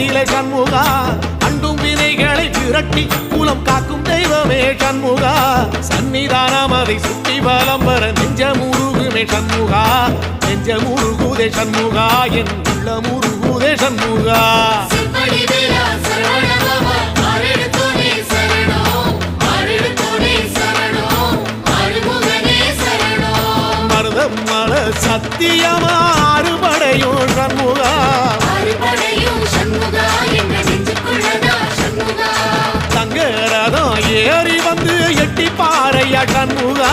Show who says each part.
Speaker 1: கோலத்திலே சண்முகா அண்டும் வினைகளை விரட்டி குலம் காக்கும் தெய்வமே சண்முகா சன்னிதானம் அதை சுற்றி பலம் வர நெஞ்சமுருகுமே சண்முகா நெஞ்சமுருகுதே சண்முகா என் உள்ள முருகுதே சண்முகா மருதமல சத்தியமா அறுபடையும் சண்முகா தங்க ரதம் ஏறி வந்து எட்டி பாறையா சண்முகா